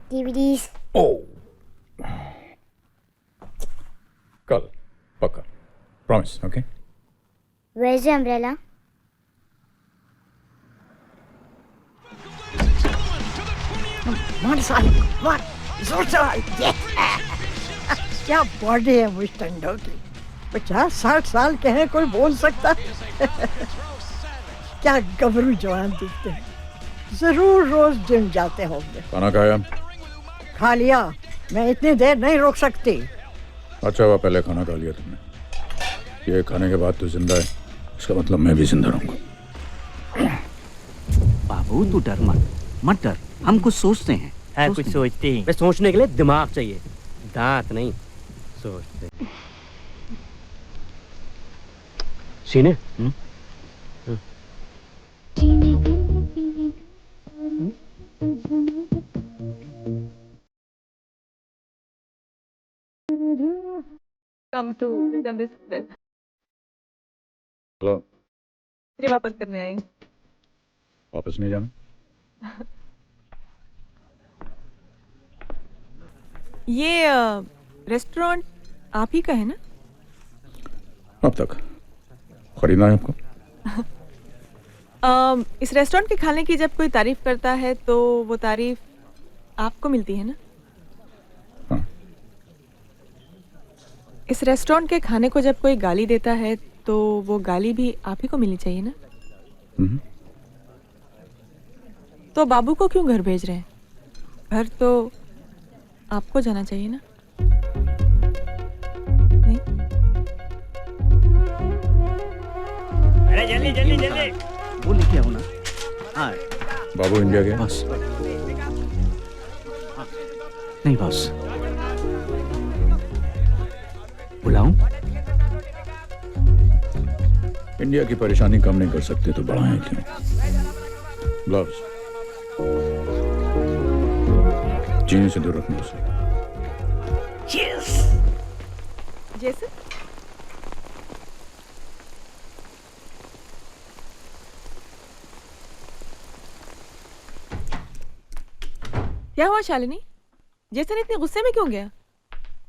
Activities. ओ कल पक्का, promise. Okay Where's the umbrella? मार साले को, मार जोर से मार। क्या बॉडी है मुस्टैंडो की, 50-60 साल के हैं, कोई बोल सकता। क्या गबरू जवान दिखते हैं, जरूर रोज जिम जाते होंगे। खाना खाया? खा लिया, मैं इतनी देर नहीं रोक सकती। अच्छा हुआ पहले खाना खा लिया तुमने, ये खाने के बाद तो जिंदा है, इसका मतलब मैं भी जिंदा रहूंगा। बाबू तू डर मत डर, हम कुछ सोचते हैं। है कुछ सोचते हैं, सोचने के लिए दिमाग चाहिए, दांत नहीं। सोचते सीने। कम टू हेलो, वापस करने आई। वापस नहीं जाना? ये रेस्टोरेंट आप ही का है ना? अब तक खरीदना है आपको? इस रेस्टोरेंट के खाने की जब कोई तारीफ करता है तो वो तारीफ आपको मिलती है ना? हाँ। इस रेस्टोरेंट के खाने को जब कोई गाली देता है तो वो गाली भी आप ही को मिलनी चाहिए ना? तो बाबू को क्यों घर भेज रहे हैं? घर तो आपको जाना चाहिए ना? नहीं? अरे जल्दी जल्दी जल्दी, वो लेके आओ ना। हाँ बाबू इंडिया गया? बस नहीं बस, बुलाऊं? इंडिया की परेशानी कम नहीं कर सकते तो बढ़ाएं क्यों? ग्लव्स चीनी से दूर रखना उसे। जैसे क्या हुआ शालिनी? जैसन इतने गुस्से में क्यों गया?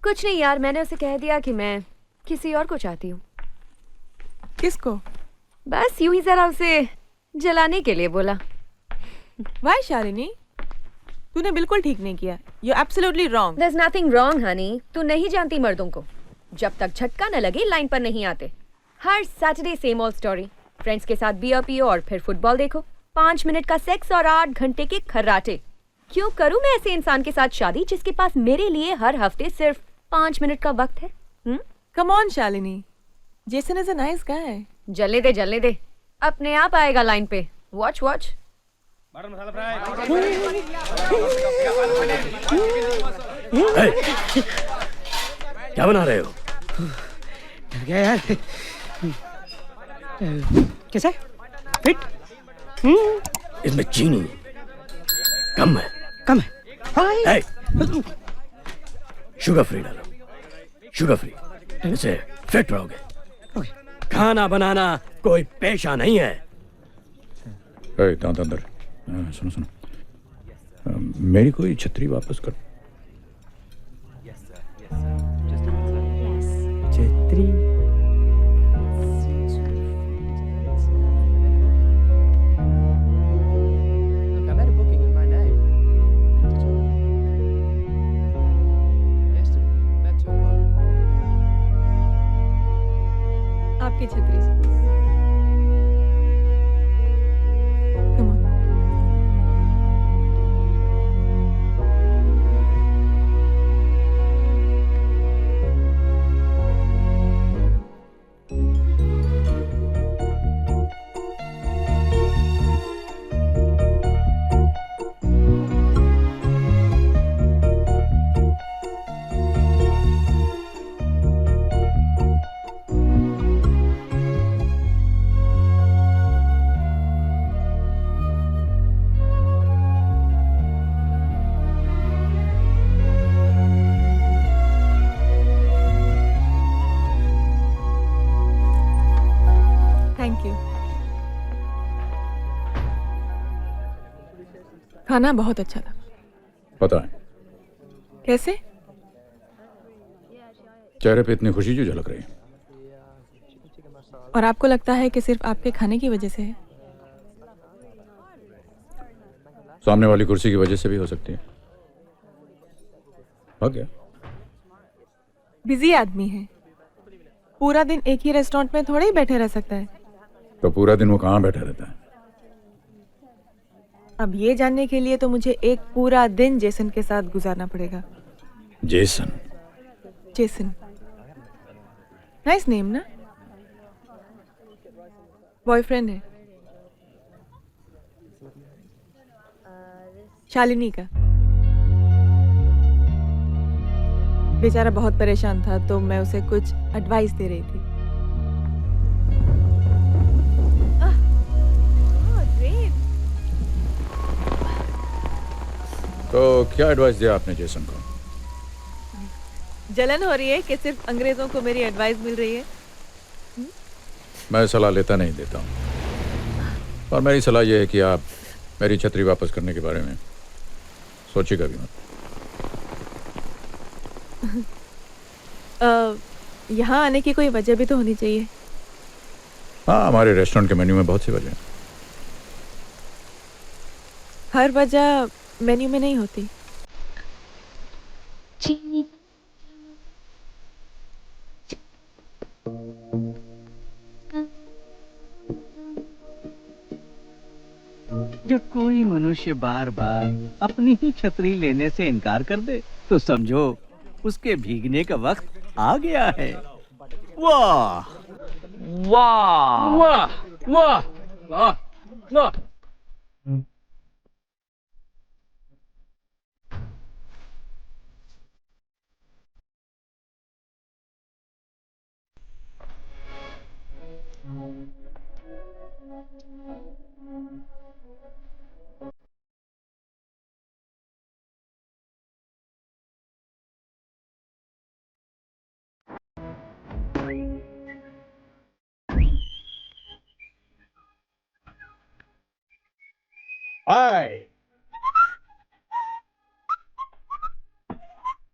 कुछ नहीं यार, मैंने उसे कह दिया कि मैं किसी और को चाहती हूँ। किसको? बस यूं ही जरा उसे जलाने के लिए बोला। वाई शालिनी, तूने बिल्कुल ठीक नहीं किया। You're absolutely wrong. There's nothing wrong, honey. तू नहीं जानती मर्दों को, जब तक झटका न लगे लाइन पर नहीं आते। हर Saturday same old story, friends के साथ बियर पियो और फिर फुटबॉल देखो, 5 मिनट का सेक्स और 8 घंटे के खर्राटे। क्यों करूं मैं ऐसे इंसान के साथ शादी जिसके पास मेरे लिए हर हफ्ते सिर्फ 5 मिनट का वक्त है? Come on Shalini, Jason is a nice guy. जलने दे, अपने आप आएगा लाइन पे। Watch watch. क्या बना रहे हो? गया यार। कैसा फिट? इसमें चीनी कम है। कम है। है। शुगर फ्री डालो, शुगर फ्री, इससे फिट रहोगे। खाना बनाना कोई पेशा नहीं है। दांत अंदर। सुनो सुनो, मेरी कोई छतरी वापस कर। छतरी आपकी छतरी से। Come on. खाना बहुत अच्छा था। पता है। कैसे? चेहरे पे इतनी खुशी जो झलक रही है। और आपको लगता है कि सिर्फ आपके खाने की वजह से है? सामने वाली कुर्सी की वजह से भी हो सकती है। हो गया। बिजी आदमी है, पूरा दिन एक ही रेस्टोरेंट में थोड़े ही बैठे रह सकता है। तो पूरा दिन वो कहाँ बैठा रहता है? अब ये जानने के लिए तो मुझे एक पूरा दिन जेसन के साथ गुजारना पड़ेगा। जेसन? जेसन, नाइस नेम ना? बॉयफ्रेंड है शालिनी का। बेचारा बहुत परेशान था तो मैं उसे कुछ एडवाइस दे रही थी। तो क्या एडवाइस दिया आपने जेसन को? जलन हो रही है कि सिर्फ अंग्रेजों को मेरी एडवाइस मिल रही है। मैं सलाह लेता नहीं देता हूँ, और मेरी सलाह यह है कि आप मेरी छतरी वापस करने के बारे में सोचिएगा भी मत। यहाँ आने की कोई वजह भी तो होनी चाहिए। हाँ, हमारे रेस्टोरेंट के मेन्यू में बहुत सी वजह हैं। हर वजह मेन्यू में नहीं होती। जब कोई मनुष्य बार बार अपनी ही छतरी लेने से इनकार कर दे तो समझो उसके भीगने का वक्त आ गया है। वाह वाह वाह वाह वाह वाह। हाय।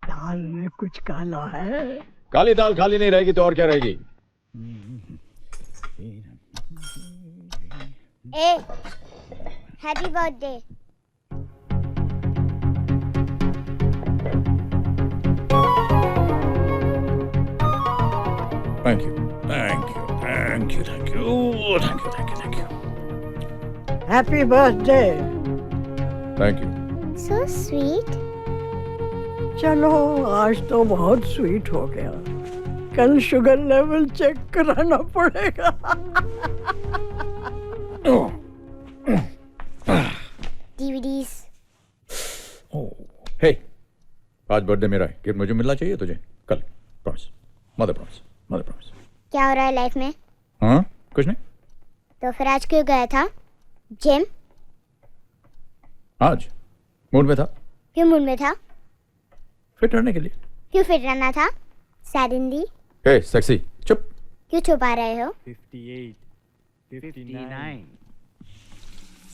दाल में कुछ काला है। काली दाल खाली नहीं रहेगी तो और क्या रहेगी? ए, happy birthday. Thank you thank you thank you thank you thank you thank you thank you happy birthday. Thank you. So sweet. चलो आज तो बहुत स्वीट हो गया, कल शुगर लेवल चेक कराना पड़ेगा। डीवीडीज। हे, आज बर्थडे मेरा है, गिफ्ट मुझे मिलना चाहिए तुझे कल। Promise, mother promise, mother promise. क्या हो रहा है लाइफ में? हाँ, कुछ नहीं। तो फिर आज क्यों गया था जिम? आज मूड में था। क्यों मूड में था? फिट रहने के लिए। क्यों फिट रहना था? सैडनली। हे सेक्सी, चुप। क्यों छुपा रहे हो? 58, 59,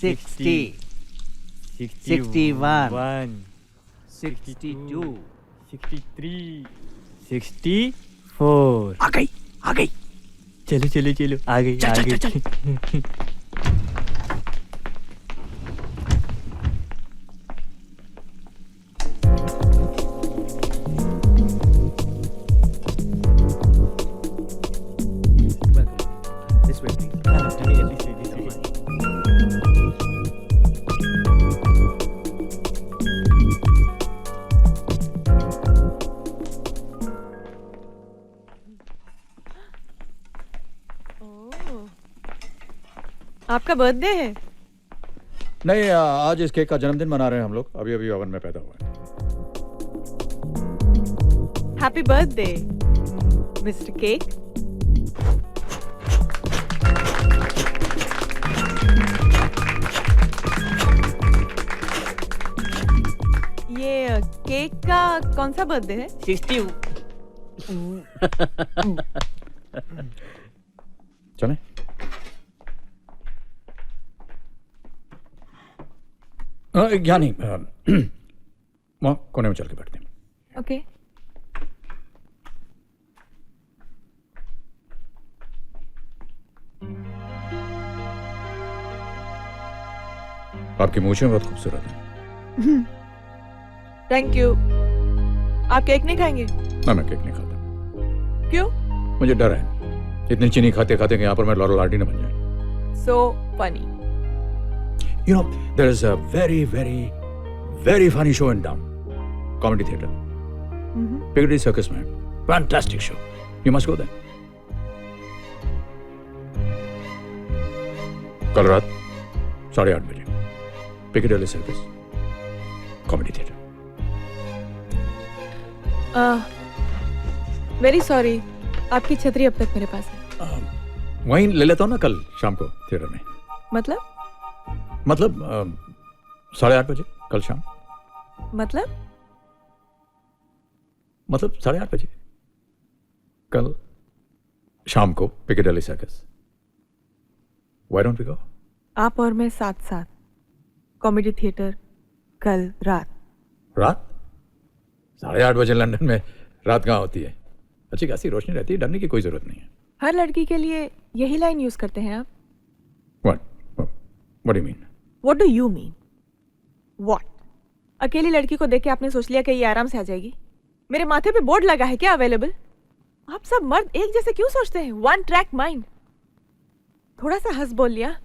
60, 61, 62, 63, 64। आ गई। चलो चलो चलो, आ गई आ गई। This way, please. आपका बर्थडे है? नहीं, आज इस केक का जन्मदिन मना रहे हैं हम लोग। अभी अभी ओवन में पैदा हुआ है। Happy birthday mister cake. ये केक का कौन सा बर्थडे है? 60। चलें? यहाँ नहीं, वहाँ कोने में चल के बैठते हैं। ओके आपकी मूछें बहुत खूबसूरत हैं। Thank you. आप केक नहीं खाएंगे? ना, मैं केक नहीं खाता। क्यों? मुझे डर है इतनी चीनी खाते खाते कि यहाँ पर मैं लॉरेल आर्टी न बन जाए। So funny. You know, there is a very, very, very funny show in town. Comedy theater. Piccadilly Circus में. Fantastic show. You must go there. कल रात 8:30 बजे Piccadilly Circus Comedy Theatre. Very sorry, आपकी छतरी अब तक मेरे पास है। वहीं ले लेता हूँ ना कल शाम को थिएटर में। मतलब 8:30 बजे कल शाम। मतलब 8:30 बजे कल शाम को पिकेडिली circus. Why don't we go? आप और मैं साथ साथ कॉमेडी थिएटर कल रात। रात 8:30 बजे लंदन में रात कहाँ होती है? अच्छी खासी रोशनी रहती है, डरने की कोई जरूरत नहीं है। हर लड़की के लिए यही लाइन यूज करते हैं आप। What do you mean? What do you mean? What? अकेली लड़की को देख के आपने सोच लिया कि ये आराम से आ जाएगी? मेरे माथे पे बोर्ड लगा है क्या अवेलेबल? आप सब मर्द एक जैसे क्यों सोचते हैं? One track mind. थोड़ा सा हंस बोल लिया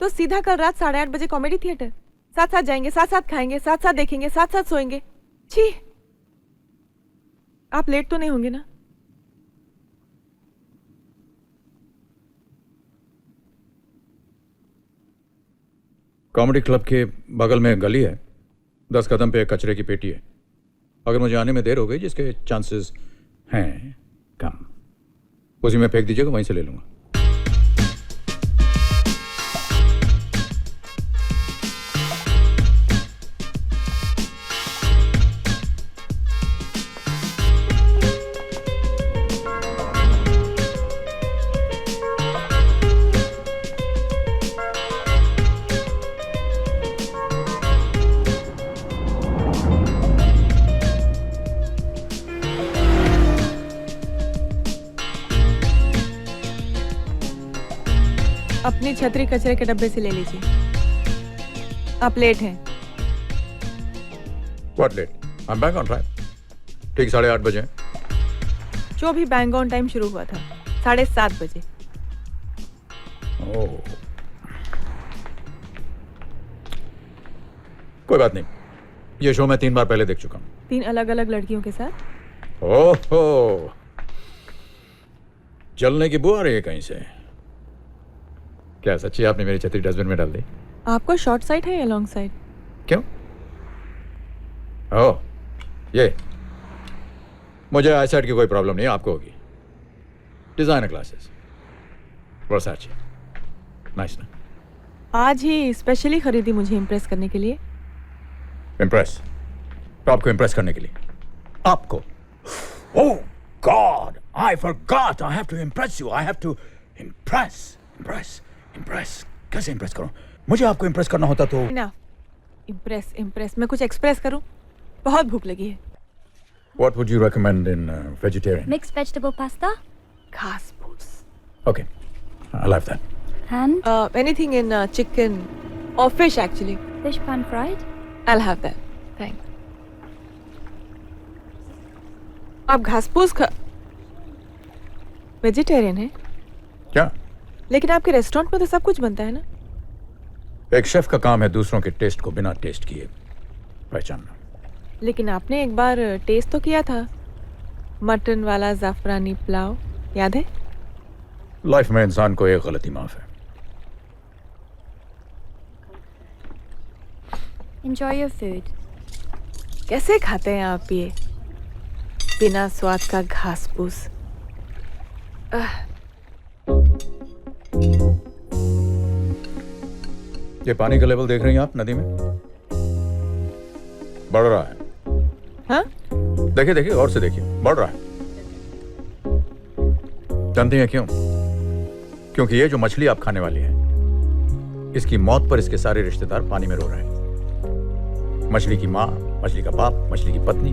तो सीधा कल रात 8:30 बजे कॉमेडी थिएटर। साथ साथ जाएंगे, साथ साथ खाएंगे, साथ साथ देखेंगे, साथ साथ सोएंगे। छी, आप लेट तो नहीं होंगे ना? कॉमेडी क्लब के बगल में गली है, 10 कदम पे एक कचरे की पेटी है। अगर मुझे आने में देर हो गई, जिसके चांसेस हैं कम, उसी में फेंक दीजिएगा, वहीं से ले लूंगा। अपनी छतरी कचरे के डब्बे से ले लीजिए। आप लेट हैं। What late? I'm back on time. ठीक 8:30 बजे। जो भी बैंग ऑन टाइम शुरू हुआ था 7:30 बजे। ओह, कोई बात नहीं, ये शो मैं 3 बार पहले देख चुका हूँ। 3 अलग अलग लड़कियों के साथ। ओहो, जलने की बू आ रही है कहीं से। क्या सच्ची आपने मेरी छतरी डस्टबिन में डाल दी? आपको शॉर्ट साइड है या लॉन्ग साइड? क्यों? ओह, ये मुझे आई साइड की कोई प्रॉब्लम नहीं है, आपको होगी। डिजाइनर ग्लासेस, वर्साचे, नाइस ना? आज ही स्पेशली खरीदी मुझे इम्प्रेस करने के लिए। इम्प्रेस? तो आपको इम्प्रेस करने के लिए? आपको? Oh God, I forgot, I have to impress you, I have to impress. कैसे इम्प्रेस करूं? मुझे आपको इम्प्रेस करना होता तो। ना, इम्प्रेस मैं कुछ एक्सप्रेस करूं? बहुत भूख लगी है। What would you recommend in vegetarian? Mixed vegetable pasta घास फूस। Okay, I'll have that. and Anything in chicken or fish actually. fish pan fried. I'll have that. Thanks. आप घास फूस वेजिटेरियन हैं? क्या? लेकिन आपके रेस्टोरेंट में तो सब कुछ बनता है ना? एक शेफ का काम है दूसरों के टेस्ट को बिना टेस्ट किए पहचानना। लेकिन आपने एक बार टेस्ट तो किया था, मटन वाला जाफरानी पुलाव, याद है? लाइफ में इंसान को एक गलती माफ है। Enjoy your food. कैसे खाते हैं आप ये बिना स्वाद का घास फूस? ये पानी का लेवल देख रही हैं आप नदी में? बढ़ रहा है। हाँ? देखिए देखिए, और से देखिए, बढ़ रहा है। जानती हैं क्यों? क्योंकि ये जो मछली आप खाने वाली है, इसकी मौत पर इसके सारे रिश्तेदार पानी में रो रहे हैं। मछली की माँ, मछली का बाप, मछली की पत्नी,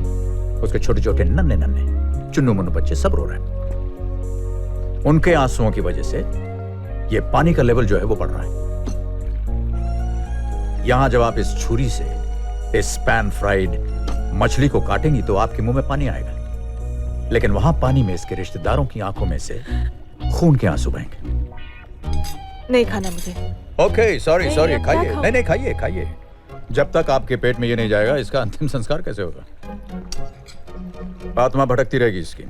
उसके छोटे छोटे नन्हे नन्हे चुन्नू मुन्नू बच्चे सब रो रहे हैं। उनके आंसुओं की वजह से ये पानी का लेवल जो है वो बढ़ रहा है। यहां जब आप इस छुरी से इस पैन फ्राइड मछली को काटेंगी तो आपके मुंह में पानी आएगा, लेकिन वहां पानी में इसके रिश्तेदारों की आंखों में से खून के आंसू बहेंगे। नहीं खाना मुझे। ओके, सॉरी नहीं, सॉरी, अब क्या खाइए। खाऊं? नहीं खाइए खाइए। जब तक आपके पेट में ये नहीं जाएगा इसका अंतिम संस्कार कैसे होगा? आत्मा भटकती रहेगी इसकी।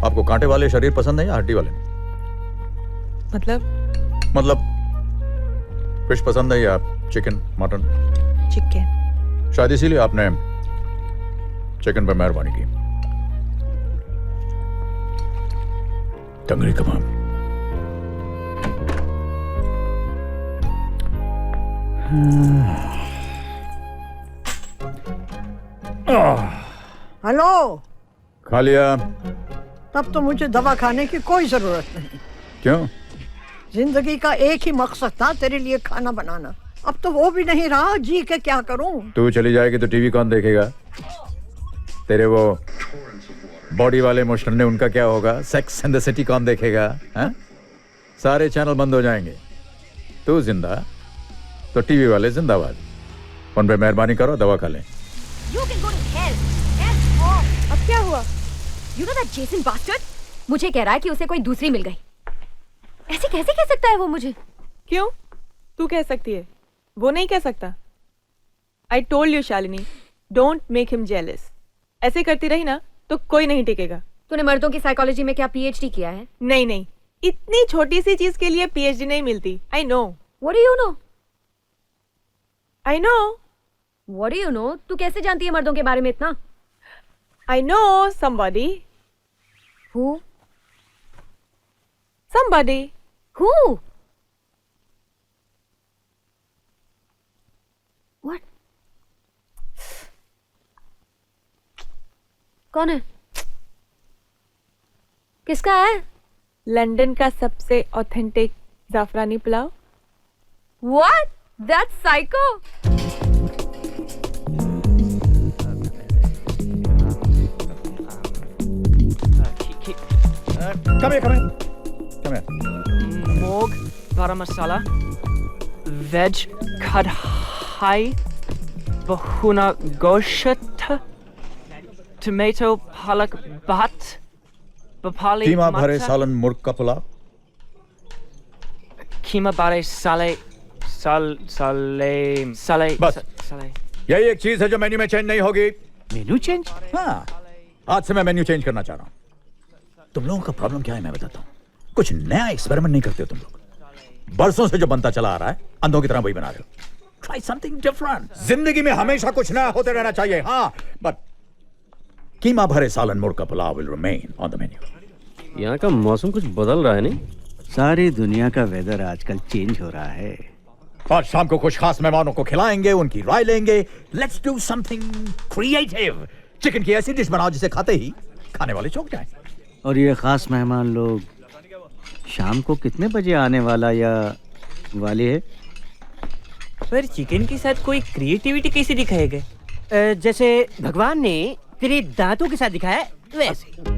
आपको कांटे वाले शरीर पसंद है या हड्डी वाले? मतलब फिश पसंद है या चिकन मटन? चिकन। शायद इसीलिए आपने चिकन पर मेहरबानी की। टंगड़ी कबाब। हेलो। खा लिया? तब तो मुझे दवा खाने की कोई जरूरत नहीं। क्यों? जिंदगी का एक ही मकसद था तेरे लिए खाना बनाना, अब तो वो भी नहीं रहा। जी के क्या करूं? तू चली जाएगी तो टीवी कौन देखेगा? तेरे वो बॉडी वाले मोशन ने उनका क्या होगा? सेक्स एंड द सिटी कौन देखेगा? हा? सारे चैनल बंद हो जाएंगे। तू जिंदा तो टीवी वाले जिंदाबाद। उन पे मेहरबानी करो, दवा खा लें। You can go to hell. Hell's off. अब क्या हुआ? You know that Jason bastard? मुझे कह रहा है कि उसे कोई दूसरी मिल गई। ऐसे कैसे कह सकता है वो मुझे? क्यों? तू कह सकती है, वो नहीं कह सकता। I told you Shalini, don't make him jealous. ऐसे करती रही ना तो कोई नहीं टिकेगा। तूने मर्दों की साइकोलॉजी में क्या PhD किया है? नहीं, इतनी छोटी सी चीज के लिए PhD नहीं मिलती। I know. What do you know? I know. What do you know? तू कैसे जानती है मर्दों के बारे में इतना? I know somebody. Who? Somebody. Who? What? कौन है? किसका है? लंदन का सबसे authentic Jafrani pulao. What? That's psycho. Come here. Morg, butter masala, veg kadhai, bahuna gosht, tomato palak bhat, bapali कीमा भरे matcha, सालन मुर्ग का पुलाव। keema bare sale बस। sale. यही एक चीज है जो मेन्यू में चेंज नहीं होगी। Menu change? हाँ, आज से मैं मेन्यू चेंज करना चाह रहा हूँ। तुम लोगों का प्रॉब्लम क्या है मैं बताता हूँ। कुछ नया एक्सपेरिमेंट नहीं करते हो तुम लोग। बरसों से जो बनता चला आ रहा है अंधों की तरह वही बना रहे हो। Try something different. जिंदगी में हमेशा कुछ नया होते रहना चाहिए। हाँ, बट कीमा भरे सालन मुर्ग का pulao will remain on the menu. यहाँ का मौसम कुछ बदल रहा है नहीं? सारी दुनिया का वेदर आजकल चेंज हो रहा है। और शाम को कुछ खास मेहमानों को खिलाएंगे, उनकी राय लेंगे। Let's do something creative. Chicken की ऐसी डिश बनाओ जिसे खाते ही खाने वाले चौंक जाएं। और ये खास मेहमान लोग शाम को कितने बजे आने वाला या वाले है? पर चिकन के साथ कोई क्रिएटिविटी कैसे दिखाएगा? जैसे भगवान ने तेरे दांतों के साथ दिखाया है, वैसे।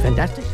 फैंटास्टिक।